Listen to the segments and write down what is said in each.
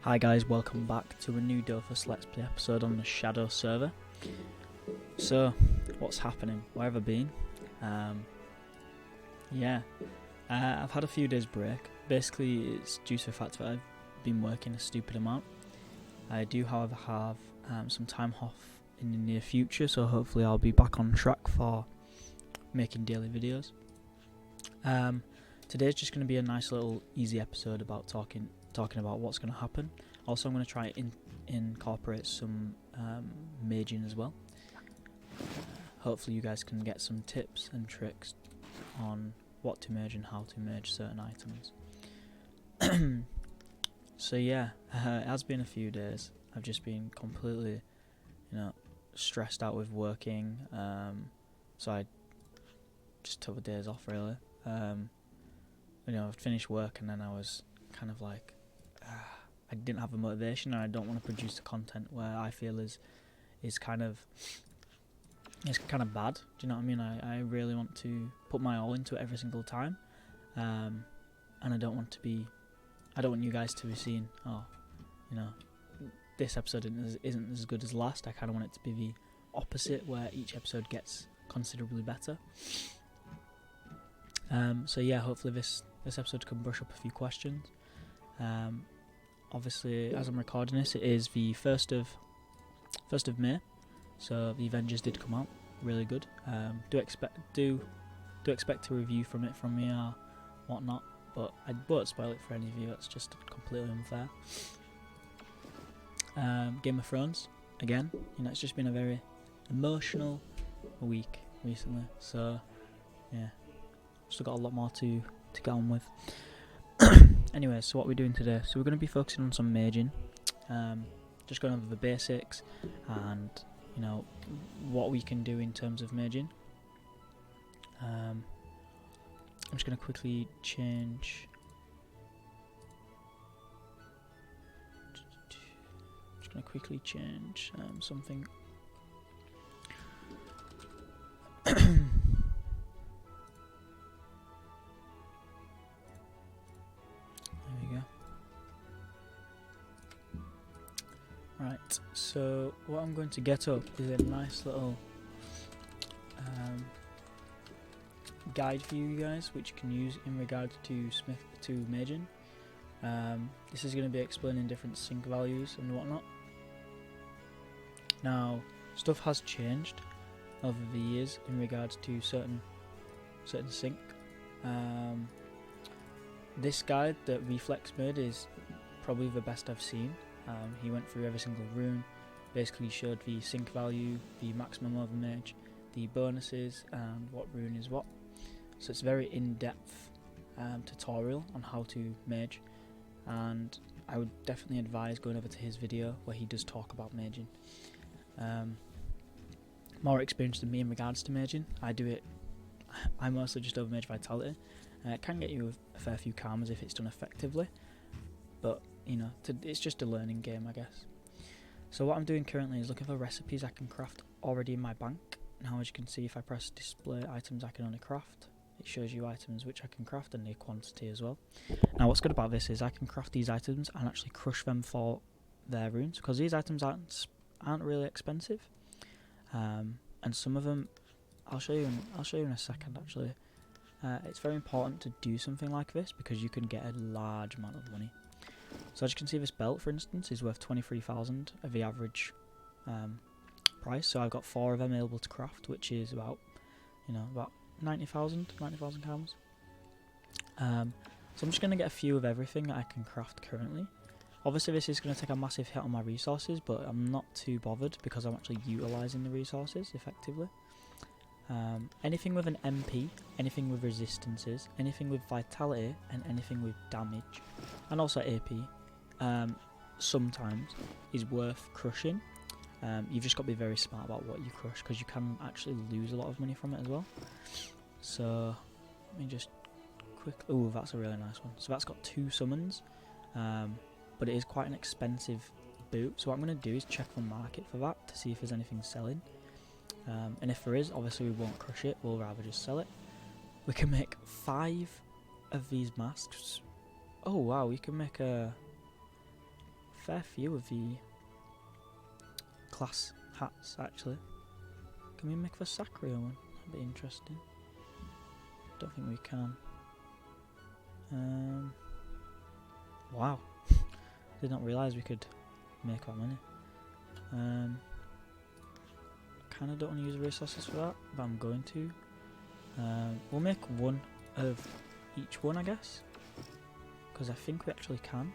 Hi guys, welcome back to a new Dofus Let's Play episode on the Shadow server. So, what's happening? Where have I been? I've had a few days break. Basically, it's due to the fact that I've been working a stupid amount. I do, however, have some time off in the near future, so hopefully I'll be back on track for making daily videos. Today's just going to be a nice little easy episode about talking about what's going to happen. Also, I'm going to try and incorporate some maging as well. Hopefully you guys can get some tips and tricks on what to merge and how to merge certain items. So yeah, it has been a few days. I've just been completely, stressed out with working. So I just took the days off really. I'd finished work and then I was kind of like, I didn't have the motivation, and I don't want to produce the content where I feel is kind of bad. Do you know what I mean? I really want to put my all into it every single time, and I don't want you guys to be seeing, this episode isn't as good as last. I kind of want it to be the opposite, where each episode gets considerably better. So yeah, hopefully this episode can brush up a few questions. Obviously, as I'm recording this, it is the 1st of May, so the Avengers did come out, really good. Do expect a review from me or whatnot, but I won't spoil it for any of you. That's just completely unfair. Game of Thrones again. It's just been a very emotional week recently. So yeah, still got a lot more to get on with. Anyway, so what we're doing today, so we're going to be focusing on some maging, just going over the basics and what we can do in terms of maging. I'm just going to quickly change something. Right, so what I'm going to get up is a nice little guide for you guys, which you can use in regard to maging. This is going to be explaining different sync values and whatnot. Now, stuff has changed over the years in regards to certain sync. This guide that Reflex made is probably the best I've seen. He went through every single rune, basically showed the sync value, the maximum overmage, the bonuses, and what rune is what. So it's a very in-depth tutorial on how to mage, and I would definitely advise going over to his video where he does talk about maging. More experience than me in regards to maging. I mostly just overmage vitality. It can get you a fair few karmas if it's done effectively, but it's just a learning game, I guess. So what I'm doing currently is looking for recipes I can craft already in my bank. Now, as you can see, if I press display items I can only craft, it shows you items which I can craft and the quantity as well. Now, what's good about this is I can craft these items and actually crush them for their runes, because these items aren't really expensive, and some of them I'll show you in a second. Actually, it's very important to do something like this because you can get a large amount of money. So as you can see, this belt, for instance, is worth 23,000 of the average price. So I've got 4 of them able to craft, which is about 90,000 karmas. So I'm just going to get a few of everything that I can craft currently. Obviously, this is going to take a massive hit on my resources, but I'm not too bothered because I'm actually utilising the resources effectively. Anything with an MP, anything with resistances, anything with vitality, and anything with damage, and also AP, sometimes is worth crushing. You've just got to be very smart about what you crush, because you can actually lose a lot of money from it as well. So let me just quickly. Oh, that's a really nice one. So that's got 2 summons, but it is quite an expensive boot. So what I'm going to do is check the market for that to see if there's anything selling. And if there is, obviously we won't crush it, we'll rather just sell it. We can make 5 of these masks. Oh wow, we can make fair few of the class hats actually. Can we make the Sakura one? That'd be interesting. Don't think we can. Wow. Did not realise we could make that many. Kinda don't want to use resources for that, but I'm going to. We'll make one of each one, I guess, because I think we actually can.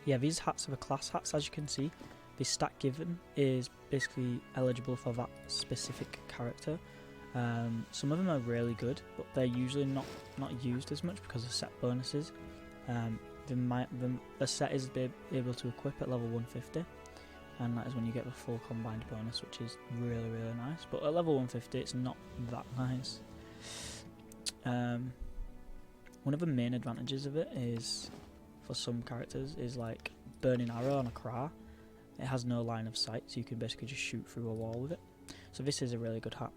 Yeah, these hats are the class hats, as you can see. The stat given is basically eligible for that specific character. Some of them are really good, but they're usually not used as much because of set bonuses. The set is able to equip at level 150, and that is when you get the full combined bonus, which is really nice. But at level 150 it's not that nice. One of the main advantages of it is, for some characters, is like Burning Arrow on a Kra. It has no line of sight, so you can basically just shoot through a wall with it. So this is a really good hat.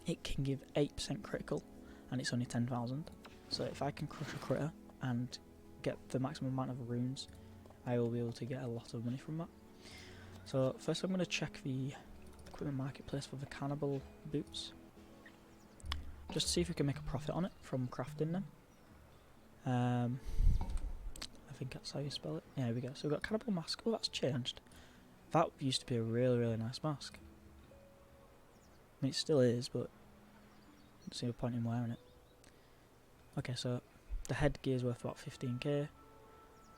It can give 8% critical, and it's only 10,000. So if I can crush a critter and get the maximum amount of runes, I will be able to get a lot of money from that. So first I'm going to check the equipment marketplace for the cannibal boots, just to see if we can make a profit on it from crafting them. I think that's how you spell it. Yeah, here we go. So we've got cannibal mask. Oh, that's changed. That used to be a really nice mask. I mean, it still is, but I don't see a point in wearing it. Okay, so the headgear is worth about 15k.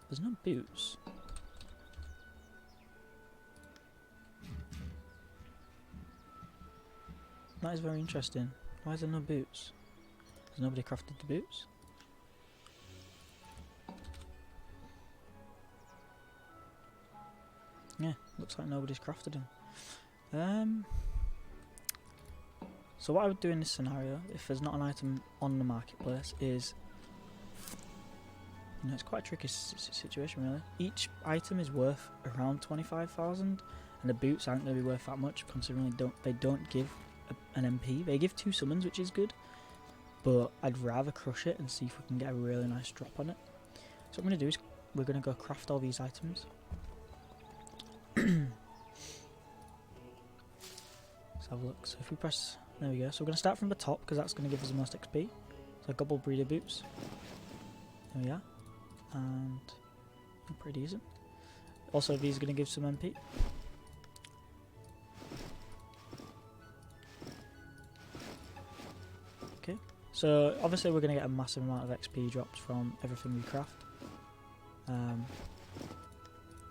There's no boots. That is very interesting. Why is there no boots? Has nobody crafted the boots? Yeah, looks like nobody's crafted them. So what I would do in this scenario, if there's not an item on the marketplace, is, you know, it's quite a tricky situation really. Each item is worth around 25,000, and the boots aren't going to be worth that much, considering they don't give an MP. They give 2 summons, which is good, but I'd rather crush it and see if we can get a really nice drop on it. So what I'm going to do is we're going to go craft all these items. Let's have a look. So if we press, there we go. So we're going to start from the top because that's going to give us the most XP. So Gobble Breeder boots. There we are. And pretty decent. Also, these are going to give some MP. Okay. So obviously we're going to get a massive amount of XP drops from everything we craft.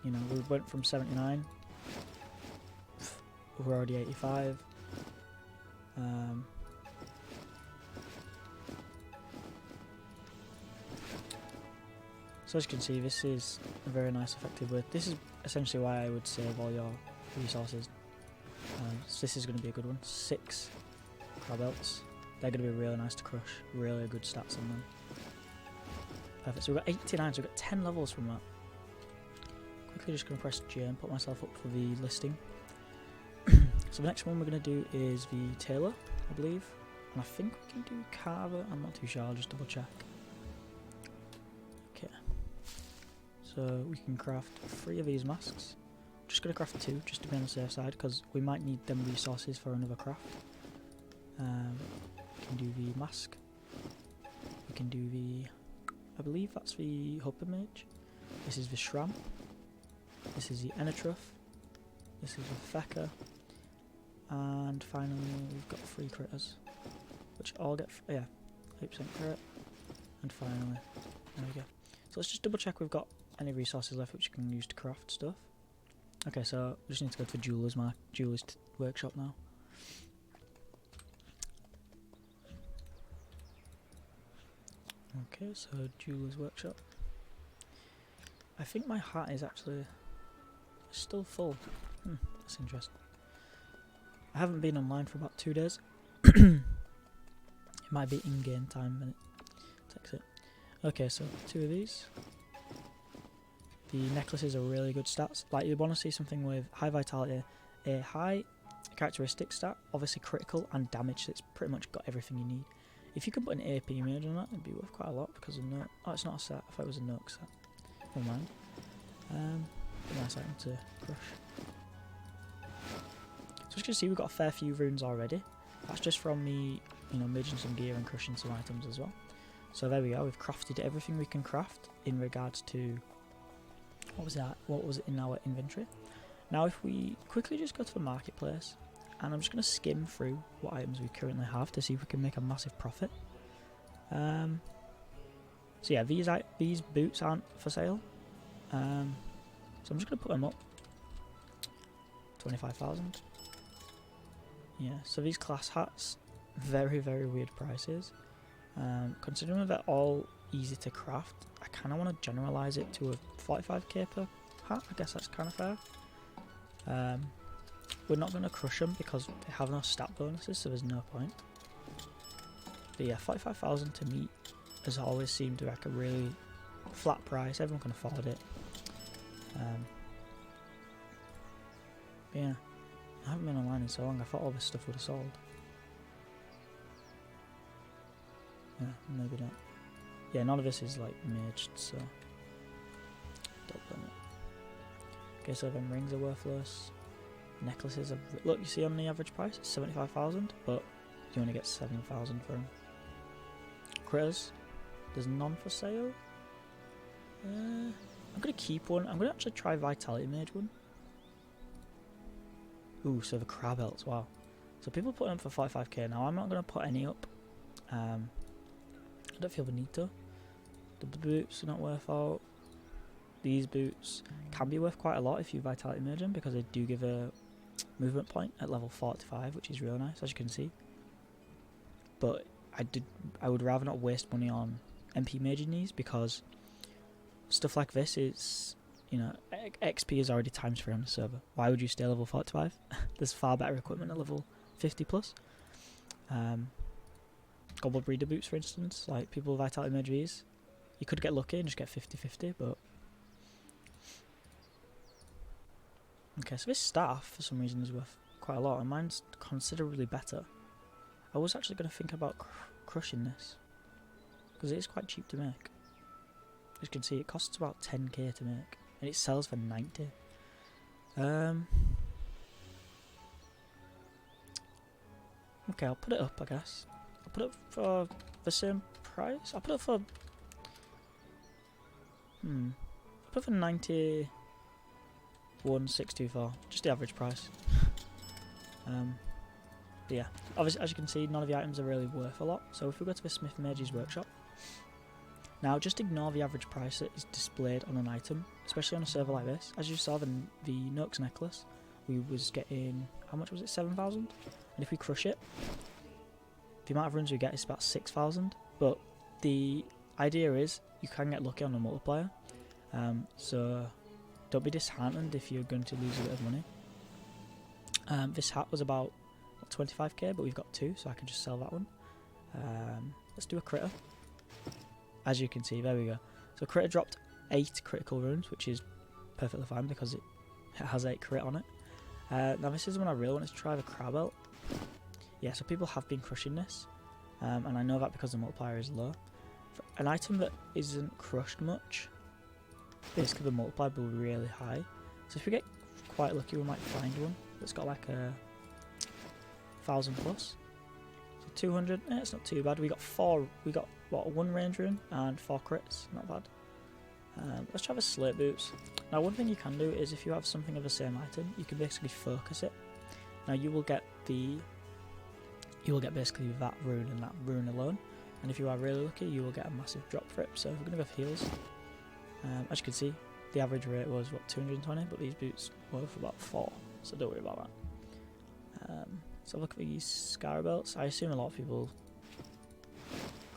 You know, we went from 79, we're already 85. So as you can see, this is a very nice effective way. This is essentially why I would save all your resources. So this is going to be a good one. 6 crab belts. They're going to be really nice to crush. Really good stats on them. Perfect. So we've got 89, so we've got 10 levels from that. Quickly just going to press J and put myself up for the listing. So the next one we're going to do is the tailor, I believe. And I think we can do carver. I'm not too sure, I'll just double check. Okay. So we can craft 3 of these masks. Just going to craft 2 just to be on the safe side, because we might need them resources for another craft. We can do the mask. We can do the, I believe that's the Hopper Mage. This is the Shram. This is the Enotruff. This is the Fecker. And finally we've got 3 critters, which all get, 8% crit. And finally, there we go. So let's just double check we've got any resources left which we can use to craft stuff. Okay, so we just need to go to the Jeweler's workshop now. Okay, so Jeweler's workshop. I think my hat is actually still full. That's interesting. I haven't been online for about 2 days. It might be in-game time when it takes it. Okay, so 2 of these. The necklaces are really good stats. Like, you want to see something with high vitality, a high characteristic stat, obviously critical and damage, so it's pretty much got everything you need. If you could put an AP mage on that, it'd be worth quite a lot because of no. Oh, it's not a set. I thought it was a Nook set. Never mind. Nice item to crush. So as you can see, we've got a fair few runes already. That's just from me, merging some gear and crushing some items as well. So there we go. We've crafted everything we can craft in regards to what was it in our inventory. Now, if we quickly just go to the marketplace, and I'm just going to skim through what items we currently have to see if we can make a massive profit. So yeah, these boots aren't for sale. So I'm just going to put them up. 25,000. Yeah, so these class hats, very, very weird prices. Considering they're all easy to craft, I kind of want to generalise it to a 45k per hat. I guess that's kind of fair. We're not going to crush them because they have no stat bonuses, so there's no point. But yeah, 45,000 to me has always seemed like a really flat price. Everyone can afford it. But yeah, I haven't been online in so long. I thought all this stuff would have sold. Yeah, maybe not. Yeah, none of this is like merged, so don't blame it. Okay, so then rings are worthless. Necklaces are... Look, you see on the average price, it's 75,000, but you only get 7,000 for them. Critters, there's none for sale. I'm going to keep one. I'm going to actually try Vitality Mage one. Ooh, so the crab belts, wow. So people put them for 45k. Now I'm not going to put any up. I don't feel the need to. The boots are not worth out. These boots can be worth quite a lot if you Vitality Merge them, because they do give a movement point at level 45, which is really nice, as you can see. But I would rather not waste money on MP merging these, because stuff like this is, XP is already times 3 on the server. Why would you stay level 45? There's far better equipment at level 50 plus. Gobble Breeder boots, for instance, like people with Vitality Merge these, you could get lucky and just get 50-50, but... Okay, so this staff, for some reason, is worth quite a lot, and mine's considerably better. I was actually going to think about crushing this, because it is quite cheap to make. As you can see, it costs about 10k to make, and it sells for 90. Okay, I'll put it up, I guess. I'll put it up for the same price. I'll put it up for... I'll put it for 91,624. Just the average price. But yeah, obviously, as you can see, none of the items are really worth a lot. So if we go to the Smith Mage's workshop, now just ignore the average price that is displayed on an item, especially on a server like this. As you saw, the Nook's necklace, we was getting, how much was it, 7,000? And if we crush it, the amount of runes we get is about 6,000. But the idea is you can get lucky on the multiplier, so don't be disheartened if you're going to lose a bit of money. This hat was about 25k, but we've got 2, so I can just sell that one. Let's do a critter. As you can see, there we go. So critter dropped 8 critical runes, which is perfectly fine because it has 8 crit on it. Now this is when I really wanted to try the crab belt. Yeah, so people have been crushing this, and I know that because the multiplier is low. For an item that isn't crushed much, basically the multiplier will be really high. So if we get quite lucky, we might find one that's got like a 1,000 plus. So 200, it's not too bad. We got what, 1 range rune and 4 crits, not bad. Let's try the slate boots. Now one thing you can do is if you have something of the same item, you can basically focus it. Now you will get basically that rune and that rune alone, and if you are really lucky, you will get a massive drop for it. So we're going to go for heals. As you can see, the average rate was what, 220, but these boots were for about 4, so don't worry about that. So look at these Scar belts. I assume a lot of people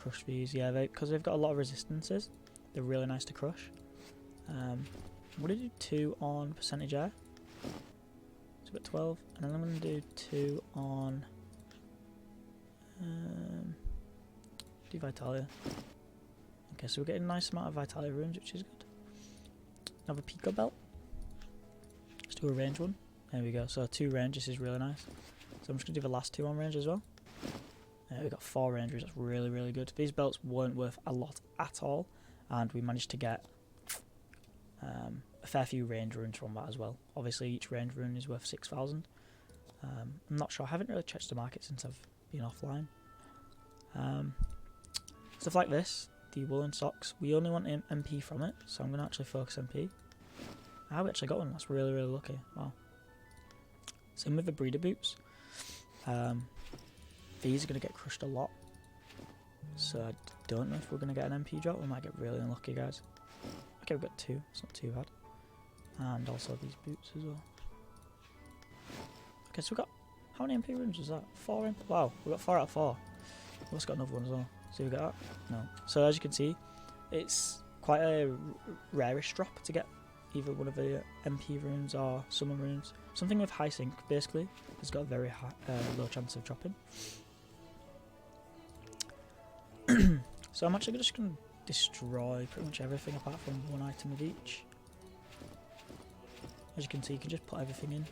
crush these, yeah, because they've got a lot of resistances. They're really nice to crush. I'm going to do 2 on percentage air. So we've got 12, and then I'm going to do 2 on do Vitalia. Okay, so we're getting a nice amount of Vitalia runes, which is good. Another Pico belt. Let's do a range one. There we go. So 2 range, this is really nice. So I'm just going to do the last 2 on range as well. We've got 4 rangers, that's really, really good. These belts weren't worth a lot at all, and we managed to get a fair few range runes from that as well. Obviously, each range rune is worth 6,000. I'm not sure. I haven't really checked the market since I've been offline. Stuff like this, the woolen socks, we only want MP from it, so I'm going to actually focus MP. We actually got one. That's really, really lucky. Wow. Same with the breeder boots. These are going to get crushed a lot. So I don't know if we're going to get an MP drop. We might get really unlucky, guys. Okay, we've got 2. It's not too bad. And also these boots as well. Okay, so we got... How many MP runes was that? 4 MP? Wow, we got 4 out of 4. We've also got another one as well. See, we got that? No. So as you can see, it's quite a rarish drop to get either one of the MP runes or summon runes. Something with high sync, basically, has got a very high, low chance of dropping. So I'm actually just going to destroy pretty much everything apart from one item of each. As you can see, you can just put everything in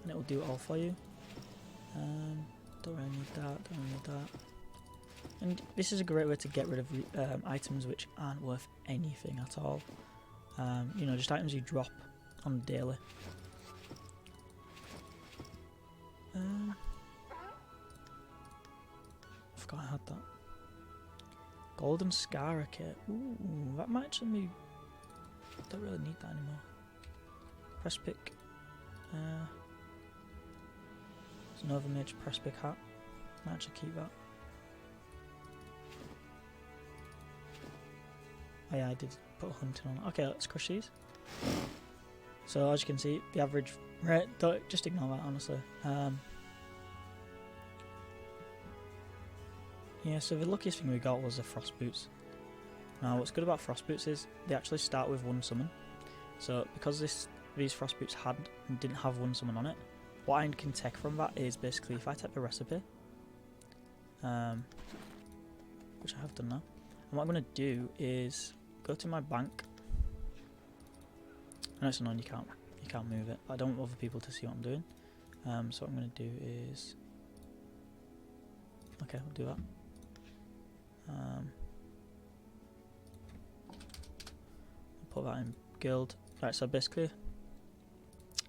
and it will do it all for you. Don't really need that, don't really need that. And this is a great way to get rid of items which aren't worth anything at all. You know, just items you drop on daily. I forgot I had that. Golden Scar kit. Ooh, that might actually be... Don't really need that anymore. Press pick. There's another mage press pick hat. Might actually keep that. Oh yeah, I did put hunting on. Okay, let's crush these. So as you can see, the average rate, don't just ignore that honestly. Yeah, so the luckiest thing we got was the frost boots. Now what's good about frost boots is they actually start with 1 summon. So because these frost boots didn't have 1 summon on it, what I can take from that is basically if I type the recipe, which I have done now, and what I'm going to do is go to my bank. I know it's annoying, you can't move it, but I don't want other people to see what I'm doing. So what I'm going to do is, okay, we'll do that. Put that in guild. Right, so basically,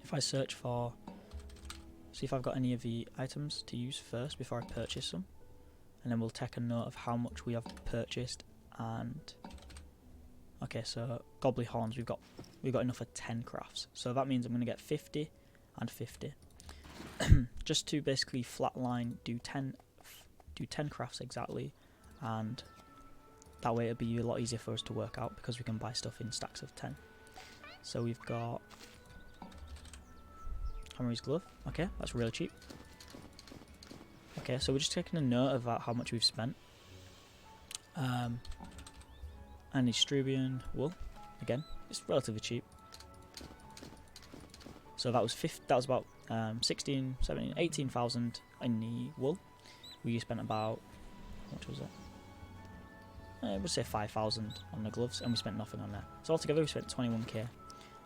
if I search for, see if I've got any of the items to use first before I purchase them, and then we'll take a note of how much we have purchased. And okay, so gobbly horns, we've got enough for 10 crafts, so that means I'm going to get 50 and 50 just to basically flatline do 10 crafts exactly, and that way it'll be a lot easier for us to work out because we can buy stuff in stacks of 10. So we've got Hammer's glove. Okay, that's really cheap. Okay, so we're just taking a note of how much we've spent. And Estrubian wool, again, it's relatively cheap. So that was about 16, 17, 18,000 in the wool. We spent about, how much was it? I would say 5,000 on the gloves, and we spent nothing on that. So altogether we spent 21k.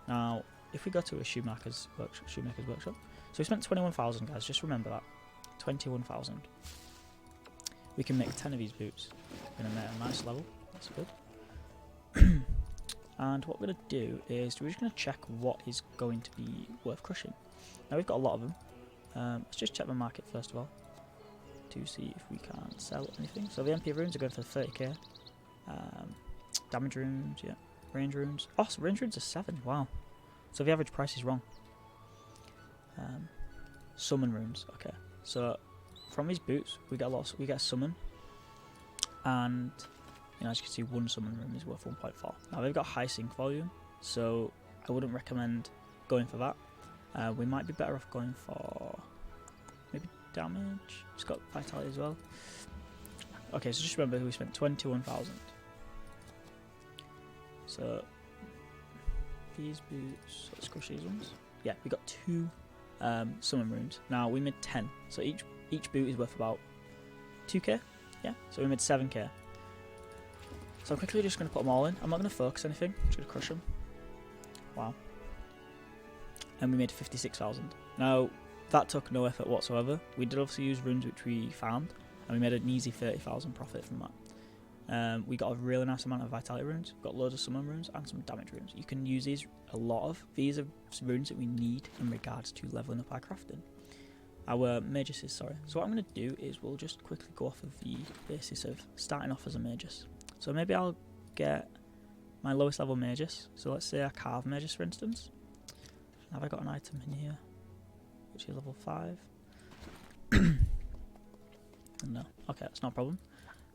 Now, if we go to a shoemaker's workshop, so we spent 21,000, guys. Just remember that, 21,000. We can make 10 of these boots. We're gonna make a nice level. That's good. And what we're gonna do is we're just gonna check what is going to be worth crushing. Now we've got a lot of them. Let's just check the market first of all to see if we can sell anything. So the MP runes are going for 30k. Damage runes, yeah. Range runes. Oh, so range runes are 7. Wow. So the average price is wrong. Summon runes. Okay. So from these boots, we get lots. We get a summon, and you know, as you can see, 1 summon rune is worth 1.4. Now they've got high sync volume, so I wouldn't recommend going for that. We might be better off going for maybe damage. It's got vitality as well. Okay, so just remember we spent 21,000. So these boots, let's crush these ones. Yeah, we got 2 summon runes. Now we made 10, so each boot is worth about 2k. Yeah, so we made 7k. So I'm quickly just going to put them all in. I'm not going to focus anything, I'm just going to crush them. Wow. And we made 56,000. Now that took no effort whatsoever. We did obviously use runes which we farmed, and we made an easy 30,000 profit from that. We got a really nice amount of vitality runes. We've got loads of summon runes and some damage runes. You can use these a lot of. These are runes that we need in regards to leveling up our crafting. Our mages, sorry. So what I'm going to do is we'll just quickly go off of the basis of starting off as a magus. So maybe I'll get my lowest level magus. So let's say a carve magus, for instance. Have I got an item in here which is level 5? No. Okay, that's not a problem.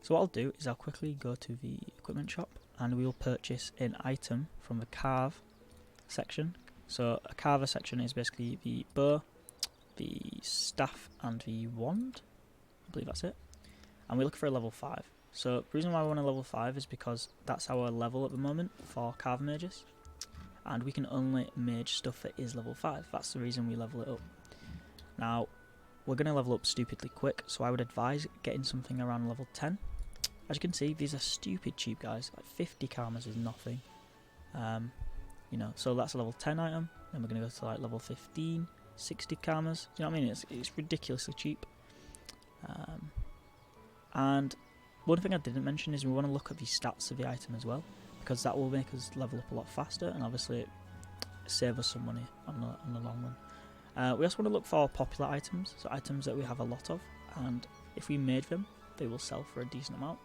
So what I'll do is I'll quickly go to the equipment shop and we will purchase an item from the carve section. So a carver section is basically the bow, the staff and the wand. I believe that's it. And we look for a level 5. So the reason why we want a level 5 is because that's our level at the moment for carve mages. And we can only mage stuff that is level 5. That's the reason we level it up. Now, we're going to level up stupidly quick, so I would advise getting something around level 10. As you can see, these are stupid cheap, guys. Like 50 karmas is nothing. You know, so that's a level 10 item. Then we're going to go to like level 15, 60 karmas. Do you know what I mean? It's ridiculously cheap. And one thing I didn't mention is we want to look at the stats of the item as well, because that will make us level up a lot faster and obviously save us some money on the long run. We also want to look for popular items, so items that we have a lot of, and if we made them, they will sell for a decent amount.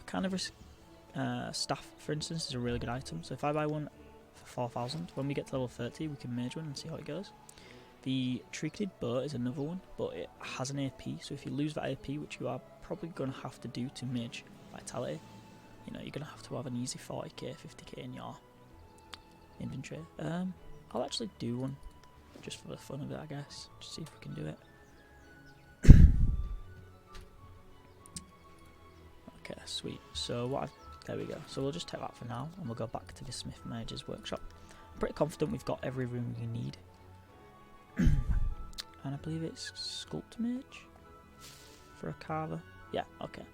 Carnivorous staff, for instance, is a really good item. So if I buy one for 4,000, when we get to level 30, we can mage one and see how it goes. The trinketed bow is another one, but it has an AP, so if you lose that AP, which you are probably going to have to do to mage vitality, you know, you're going to have an easy 40k, 50k in your inventory. I'll actually do one, just for the fun of it, I guess. Just see if we can do it. Okay, sweet. So there we go. So we'll just take that for now, and we'll go back to the Smith Mage's workshop. I'm pretty confident we've got every room we need. And I believe it's Sculpt Mage for a carver. Yeah, okay.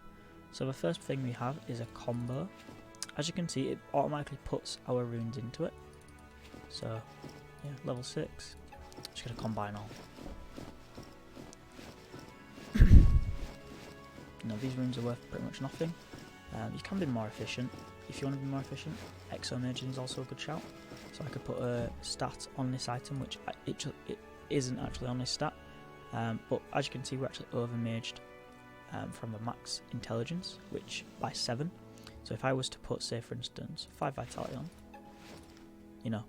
So the first thing we have is a combo. As you can see, it automatically puts our runes into it. So, yeah, level 6. Just gonna combine all. No, these runes are worth pretty much nothing. You can be more efficient. If you want to be more efficient, Exo-Maging is also a good shout. So I could put a stat on this item, which it isn't actually on this stat. But as you can see, we're actually over-maged from a max intelligence, which by 7. So if I was to put, say for instance, 5 vitality on, you know,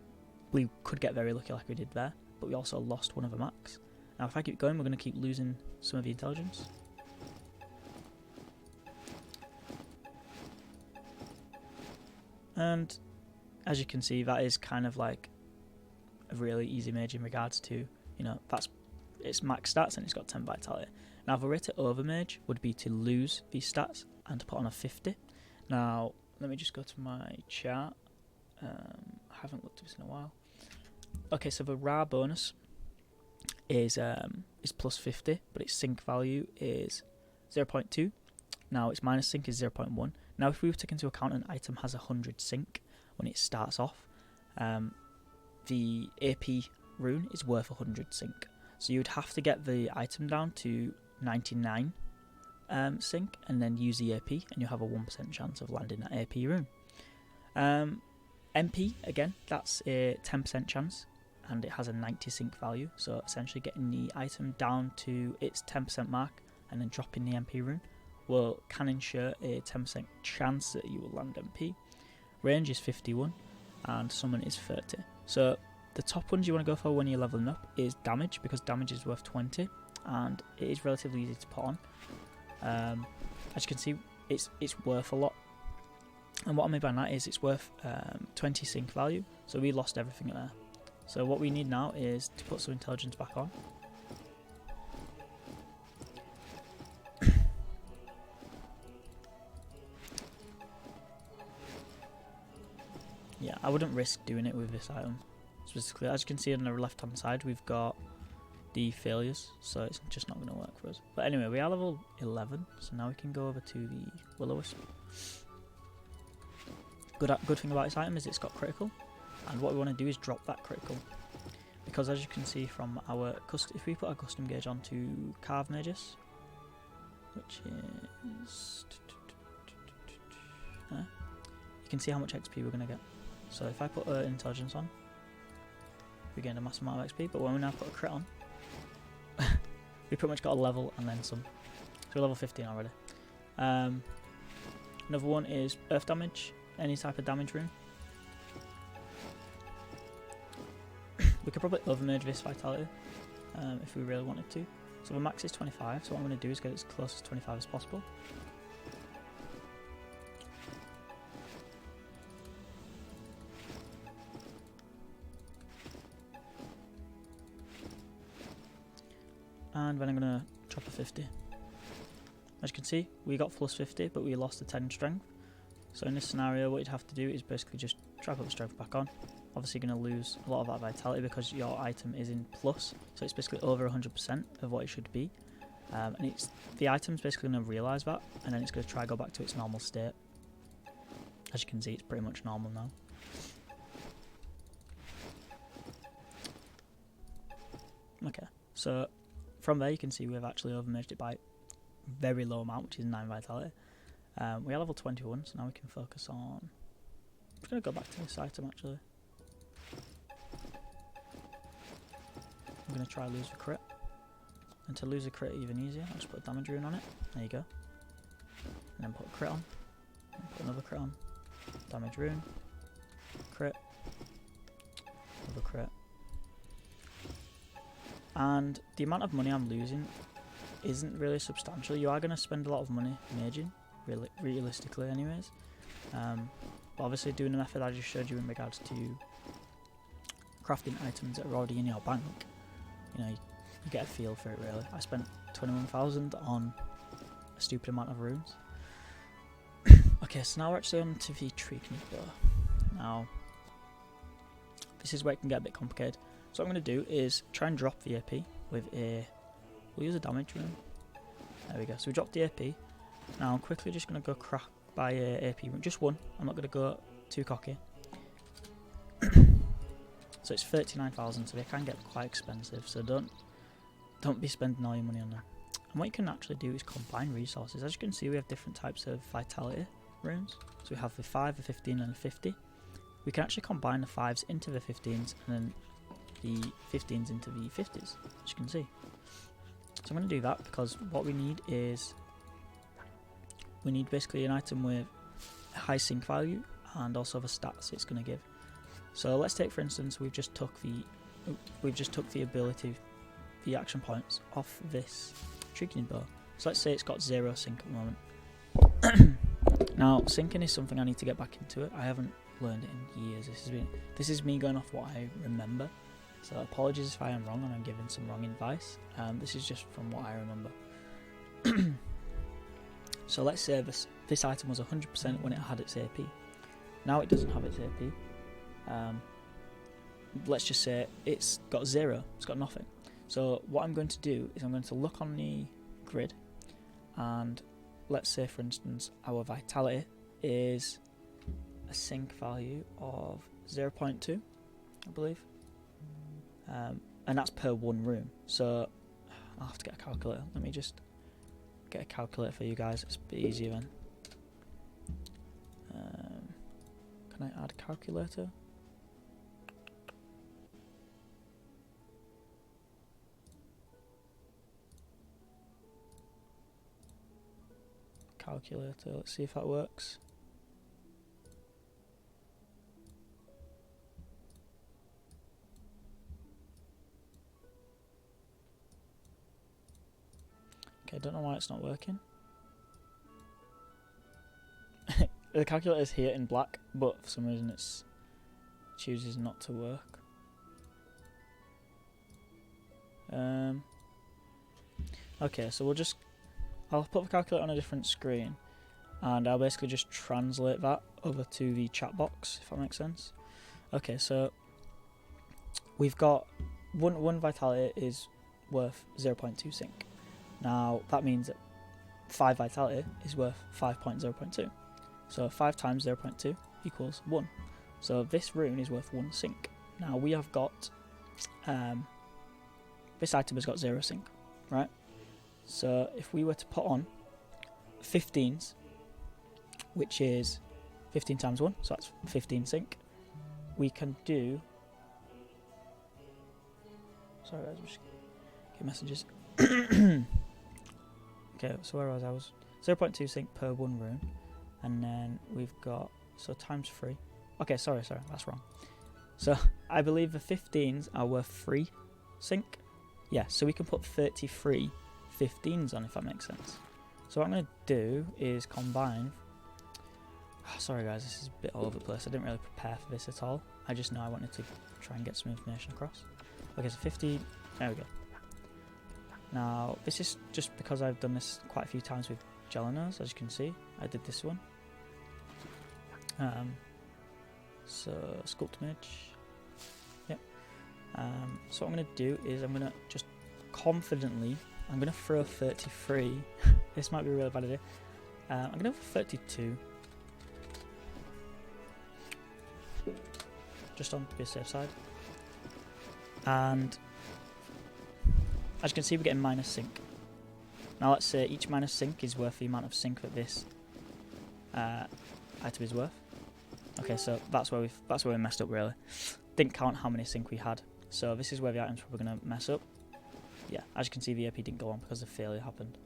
we could get very lucky like we did there, but we also lost one of the max. Now if I keep going, we're going to keep losing some of the intelligence. And as you can see, that is kind of like a really easy mage in regards to, you know, it's max stats and it's got 10 vitality. Now the way to overmage would be to lose these stats and to put on a 50. Now let me just go to my chart. I haven't looked at this in a while. Okay, so the raw bonus is plus 50, but its sync value is 0.2. Now its minus sync is 0.1. Now if we take into account an item has 100 sync when it starts off, the AP rune is worth 100 sync. So you'd have to get the item down to 99 sync and then use the AP, and you'll have a 1% chance of landing that AP rune. MP, again, that's a 10% chance, and it has a 90 sync value, so essentially getting the item down to its 10% mark and then dropping the MP rune can ensure a 10% chance that you will land MP. Range is 51 and summon is 30. So the top ones you want to go for when you're leveling up is damage, because damage is worth 20 and it is relatively easy to put on. As you can see, it's worth a lot, and what I mean by that is it's worth 20 sync value, so we lost everything there. So what we need now is to put some intelligence back on. Yeah, I wouldn't risk doing it with this item specifically. As you can see on the left hand side, we've got the failures, so it's just not going to work for us. But anyway, we are level 11, so now we can go over to the Will-O-Wisp. Good thing about this item is it's got critical, and what we want to do is drop that critical, because as you can see from our if we put our custom gauge onto carve mages, which is... you can see how much XP we're going to get. So if I put intelligence on, we gain a massive amount of XP, but when we now put a crit on, we pretty much got a level and then some. So we're level 15 already. Another one is earth damage, any type of damage rune. We could probably overmerge this vitality if we really wanted to. So the max is 25, so what I'm going to do is get it as close to 25 as possible. And then I'm going to chop a 50. As you can see, we got plus 50, but we lost the 10 strength. So in this scenario, what you'd have to do is basically just try to put the strength back on. Obviously you're going to lose a lot of that vitality because your item is in plus, so it's basically over 100% of what it should be. And the item's basically going to realise that, and then it's going to try to go back to its normal state. As you can see, it's pretty much normal now. Okay, so from there you can see we've actually overmerged it by a very low amount, which is 9 vitality. We are level 21, so now we can focus on... I'm just going to go back to this item actually. I'm going to try lose a crit. And to lose a crit even easier, I'll just put a damage rune on it. There you go. And then put a crit on. And put another crit on. Damage rune. Crit. Another crit. And the amount of money I'm losing isn't really substantial. You are going to spend a lot of money maging, realistically anyways. But obviously doing the method I just showed you in regards to crafting items that are already in your bank, you know, you get a feel for it really. I spent 21,000 on a stupid amount of runes. Okay, so now we're actually on to the Treaking Bow. Now, this is where it can get a bit complicated. So what I'm going to do is try and drop the AP with a... We'll use a damage rune. There we go. So we dropped the AP. Now I'm quickly just going to go crack by a AP rune. Just one. I'm not going to go too cocky. So it's 39,000, so they can get quite expensive. So don't be spending all your money on them. And what you can actually do is combine resources. As you can see, we have different types of vitality runes. So we have the 5, the 15 and the 50. We can actually combine the 5s into the 15s and then the 15s into the 50s, as you can see. So I'm going to do that because what we need is, we need basically an item with a high sync value and also the stats it's going to give. So let's take, for instance, we've just took the ability, the action points off this Treaking Bow. So let's say it's got 0 sync at the moment. Now syncing is something I need to get back into it. I haven't learned it in years. This is me going off what I remember. So apologies if I am wrong and I'm giving some wrong advice. This is just from what I remember. So let's say this item was 100% when it had its AP. Now it doesn't have its AP. Let's just say it's got 0. It's got nothing. So what I'm going to do is I'm going to look on the grid, and let's say, for instance, our vitality is a sync value of 0.2, I believe. And that's per one room. So I'll have to get a calculator. Let me just get a calculator for you guys. It's a bit easier then. Can I add a calculator? Calculator, let's see if that works. Okay, I don't know why it's not working. The calculator is here in black, but for some reason it chooses not to work. Okay, so I'll put the calculator on a different screen, and I'll basically just translate that over to the chat box, if that makes sense. Okay, so we've got one vitality is worth 0.2 sync. Now that means that 5 vitality is worth 5.0.2. So 5 times 0.2 equals 1. So this rune is worth 1 sync. Now we have got this item has got 0 sync, right? So if we were to put on 15s, which is 15 times 1, so that's 15 sync. We can do... Sorry guys, I'm just getting messages. Okay, so where was I? 0.2 sync per 1 rune, and then we've got, so times 3. Okay, sorry, that's wrong. So I believe the 15s are worth 3 sync. Yeah, so we can put 33 15s on, if that makes sense. So what I'm going to do is combine... Oh, sorry guys, this is a bit all over the place. I didn't really prepare for this at all. I just know I wanted to try and get some information across. Okay, so 50... There we go. Now, this is just because I've done this quite a few times with Gelinos, as you can see. I did this one. So, Sculpt Mage. Yep. So what I'm going to do is I'm going to just confidently... I'm going to throw 33. This might be a really bad idea. I'm going to go for 32. Just on to be a safe side. And as you can see, we're getting minus sync. Now let's say each minus sync is worth the amount of sync that this item is worth. Okay, so that's where we messed up really. Didn't count how many sync we had. So this is where the items were going to mess up. Yeah, as you can see, the AP didn't go on because the failure happened.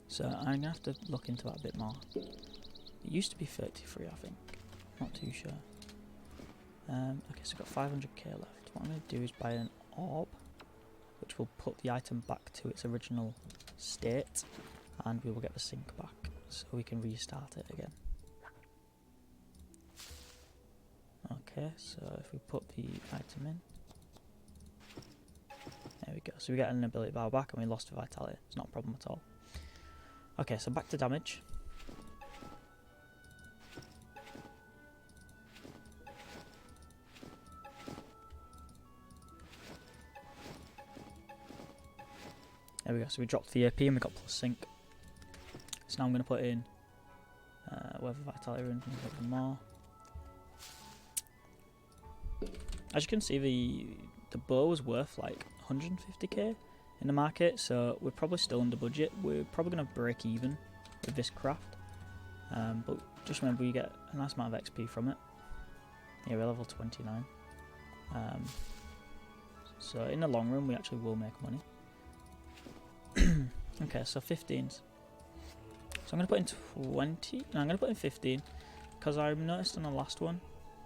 So I'm going to have to look into that a bit more. It used to be 33, I think. Not too sure. Okay, so we've got 500k left. What I'm going to do is buy an orb, which will put the item back to its original state, and we will get the sync back, so we can restart it again. Okay, so if we put the item in, there we go. So we get an ability bar back, and we lost the vitality. It's not a problem at all. Okay, so back to damage. There we go, so we dropped the AP and we got plus sync. So now I'm going to put in whether vitality runes and a bit more. As you can see, the bow was worth like 150k in the market, so we're probably still under budget. We're probably going to break even with this craft. But just remember, you get a nice amount of XP from it. Yeah, we're level 29. So in the long run, we actually will make money. Okay, so 15s. So I'm going to put in 20. No, I'm going to put in 15 because I noticed on the last one,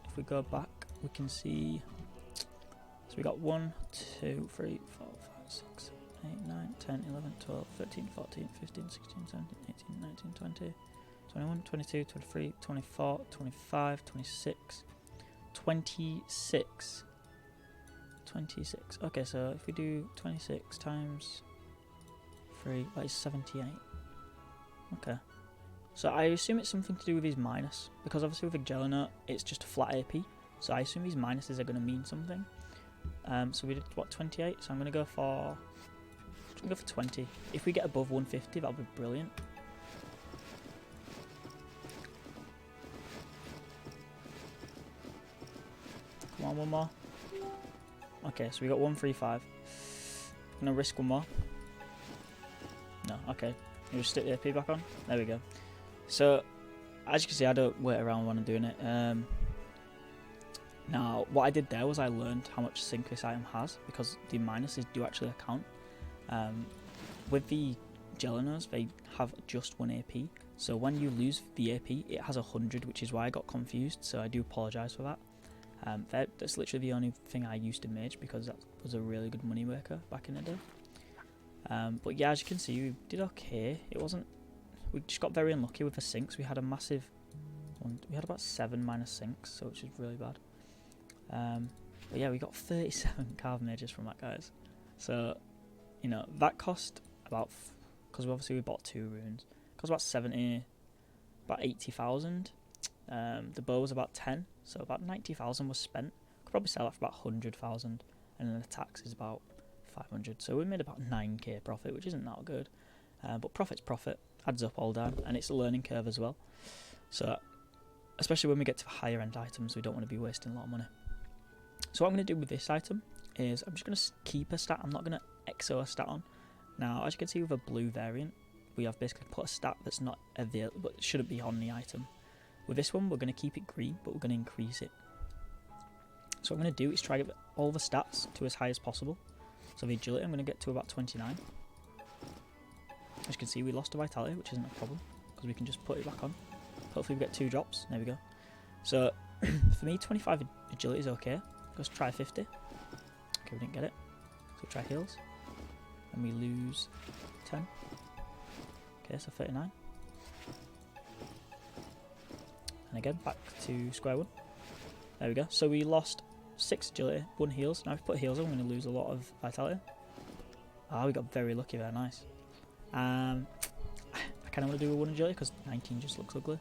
if we go back, we can see. So we got 1, 2, 3, 4, 5, 6, 8, 9, 10, 11, 12, 13, 14, 15, 16, 17, 18, 19, 20, 21, 22, 23, 24, 25, 26, 26. 26. Okay, so if we do 26 times 3, that is 78. Okay. So I assume it's something to do with his minus, because obviously with a Gelino, it's just a flat AP. So I assume these minuses are going to mean something. So we did, what, 28? So I'm going to go for 20. If we get above 150, that'll be brilliant. Come on, one more. Okay, so we got 135. I'm going to risk one more. No, okay. You just stick the AP back on. There we go. So, as you can see, I don't wait around when I'm doing it. Now, what I did there was I learned how much sync this item has, because the minuses do actually account. With the Gelinos, they have just 1 AP. So when you lose the AP, it has 100, which is why I got confused. So I do apologise for that. That's literally the only thing I used to mage, because that was a really good money maker back in the day. But yeah, as you can see, we did okay. It wasn't. We just got very unlucky with the sinks. We had a massive one. We had about 7 minus sinks, so which is really bad. But yeah, we got 37 carve mages from that, guys. So, you know, that cost about, because obviously we bought 2 runes, cost about 70, about 80,000. The bow was about 10, so about 90,000 was spent. Could probably sell that for about 100,000, and then the tax is about 500. So we made about 9k profit, which isn't that good. But profit's profit, adds up all down, and it's a learning curve as well. So, especially when we get to higher end items, we don't want to be wasting a lot of money. So what I'm going to do with this item is I'm just going to keep a stat. I'm not going to exo a stat on. Now, as you can see with a blue variant, we have basically put a stat that's not available, but shouldn't be on the item. With this one, we're going to keep it green, but we're going to increase it. So what I'm going to do is try to get all the stats to as high as possible. So the agility, I'm going to get to about 29. As you can see, we lost the vitality, which isn't a problem, because we can just put it back on. Hopefully we get 2 drops. There we go. So, for me, 25 agility is okay. Let's try 50. Okay, we didn't get it. So try heals. And we lose 10. Okay, so 39. And again, back to square one. There we go. So we lost 6 agility, 1 heals. Now if we put heals on, we're going to lose a lot of vitality. Ah, we got very lucky there, nice. I kind of want to do a 1 agility because 19 just looks ugly.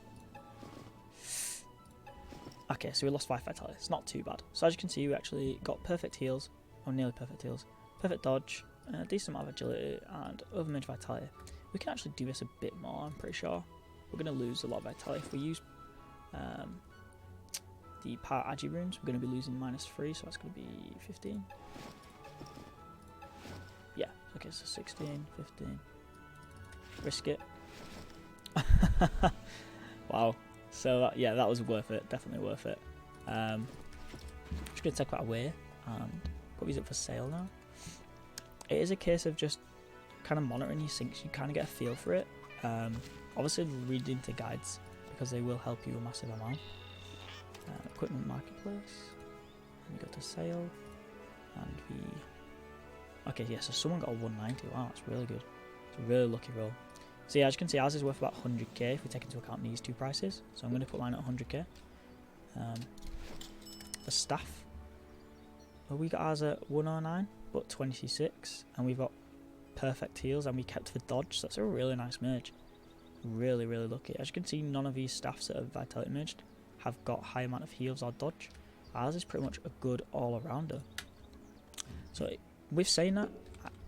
Okay, so we lost 5 vitality. It's not too bad. So as you can see, we actually got perfect heals, or nearly perfect heals, perfect dodge, a decent amount of agility, and overmage vitality. We can actually do this a bit more, I'm pretty sure. We're going to lose a lot of vitality. If we use the power agi runes, we're going to be losing -3, so that's going to be 15. Yeah, okay, so 16, 15. Risk it. Wow. So yeah, that was worth it. Definitely worth it. I'm just going to take that away and put these up for sale now. It is a case of just kind of monitoring your syncs. You kind of get a feel for it. Obviously read into guides because they will help you a massive amount. Equipment marketplace. And we go to sale. And we... Okay, yeah, so someone got a 190. Wow, that's really good. It's a really lucky roll. So yeah, as you can see, ours is worth about 100k if we take into account these 2 prices. So I'm going to put mine at 100k. The staff. Well, we got ours at 109, but 26. And we've got perfect heals, and we kept the dodge. So that's a really nice merge. Really, really lucky. As you can see, none of these staffs that are vitality merged have got high amount of heals or dodge. Ours is pretty much a good all-arounder. So with saying that,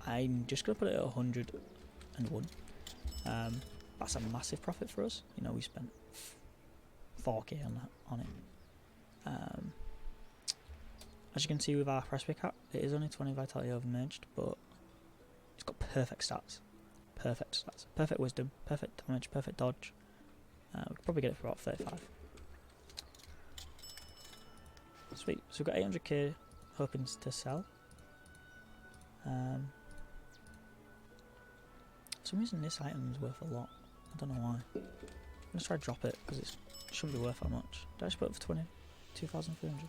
I'm just going to put it at 101. That's a massive profit for us. You know, we spent 4k on it. As you can see with our press pick hat, it is only 20 vitality overmerged, but it's got perfect stats. Perfect stats. Perfect wisdom, perfect damage, perfect dodge. We could probably get it for about 35. Sweet. So we've got 800k hoping to sell. For some reason this item is worth a lot. I don't know why. I'm going to try to drop it because it shouldn't be worth that much. Did I just put it for 20? 2,300?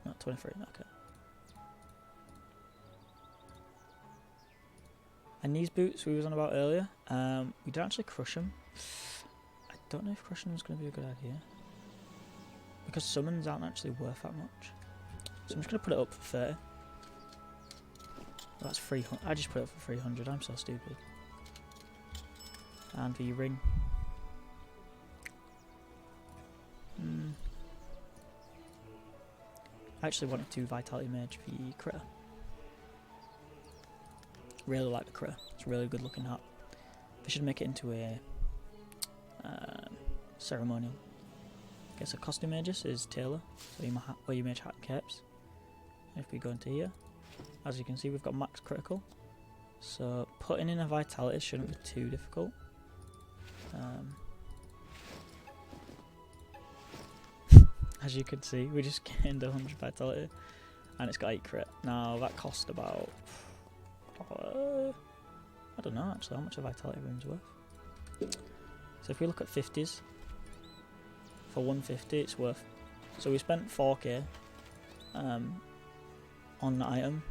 No, 23, okay. And these boots we was on about earlier, we didn't actually crush them. I don't know if crushing them is going to be a good idea. Because summons aren't actually worth that much. So I'm just going to put it up for 30. That's 300. I just put it for 300. I'm so stupid. And the ring. I actually wanted to vitality merge the critter. Really like the critter. It's a really good looking hat. They should make it into a ceremonial. Okay, so costume mages is Taylor. So you wear your mage hat and capes. If we go into here, as you can see, we've got max critical. So putting in a vitality shouldn't be too difficult. As you can see, we just gained 100 vitality, and it's got 8 crit. Now that cost about, I don't know actually how much a vitality room's worth. So if we look at 50s, for 150 it's worth. So we spent 4k on the item,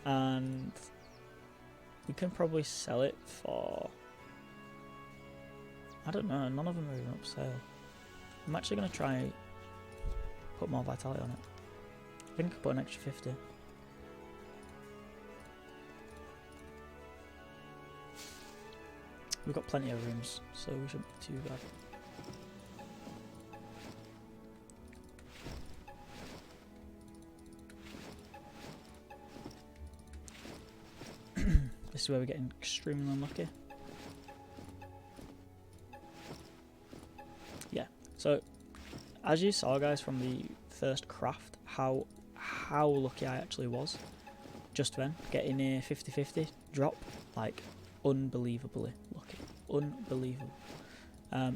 and we can probably sell it for, I don't know, none of them are even up for sale. I'm actually going to try put more vitality on it. I think I could put an extra 50. We've got plenty of rooms, so we shouldn't be too bad. This is where we're getting extremely unlucky. Yeah, so as you saw guys from the first craft, how lucky I actually was. just then, getting a 50-50 drop, like unbelievably lucky, unbelievable.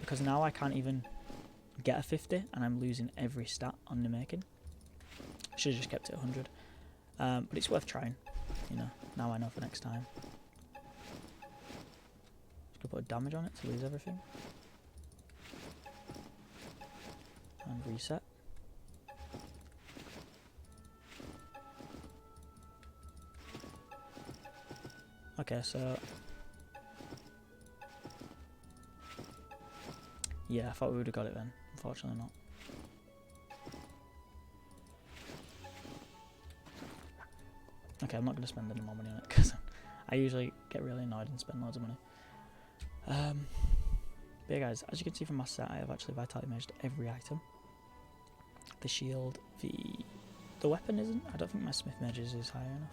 Because now I can't even get a 50 and I'm losing every stat on the making. Should have just kept it 100. But it's worth trying, you know, now I know for next time. Just gonna put a damage on it to lose everything. And reset. Okay, so yeah, I thought we would have got it then. Unfortunately not. Okay, I'm not going to spend any more money on it because I usually get really annoyed and spend loads of money. But yeah guys, as you can see from my set, I have actually vitality maged every item. The shield, the weapon isn't. I don't think my smith mages is high enough.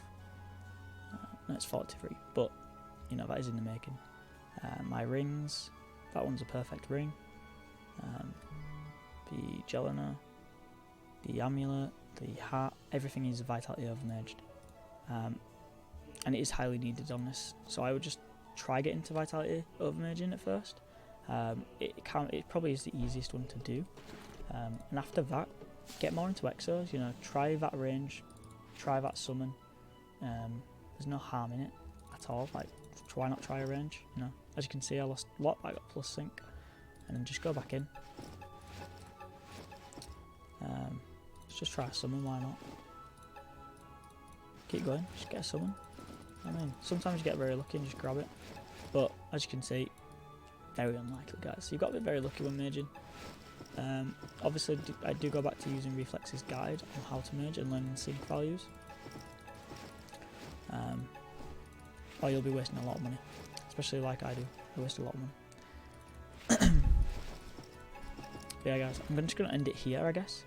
No, it's 43, but you know, that is in the making. My rings, that one's a perfect ring. The Jelena, the amulet, the hat, everything is vitality overmaged. And it is highly needed on this, so I would just try getting to vitality overmaging at first. It probably is the easiest one to do, and after that, get more into exos. You know, try that range, try that summon. There's no harm in it at all. Like, why not try a range? You know, as you can see, I lost a lot. I got plus sync, and then just go back in. Let's just try a summon. Why not? Keep going. Just get a summon. I mean, sometimes you get very lucky and just grab it, but as you can see, very unlikely, guys. So you got to be very lucky when maging. Obviously, I do go back to using Reflex's guide on how to mage and learning sync values. Or you'll be wasting a lot of money, especially like I do. I waste a lot of money. But yeah, guys, I'm just going to end it here, I guess.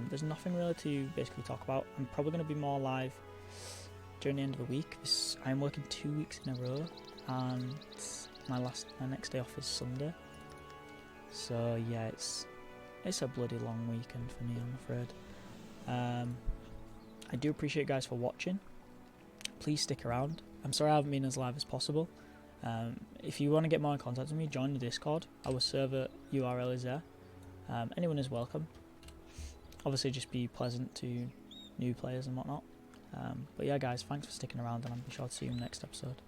There's nothing really to basically talk about. I'm probably going to be more live during the end of the week. I'm working 2 weeks in a row, and my next day off is Sunday. So yeah, it's a bloody long weekend for me, I'm afraid. I do appreciate you guys for watching. Please stick around. I'm sorry I haven't been as live as possible. If you want to get more in contact with me, join the Discord. Our server URL is there. Anyone is welcome. Obviously, just be pleasant to new players and whatnot. But yeah, guys, thanks for sticking around, and I'm sure to see you in the next episode.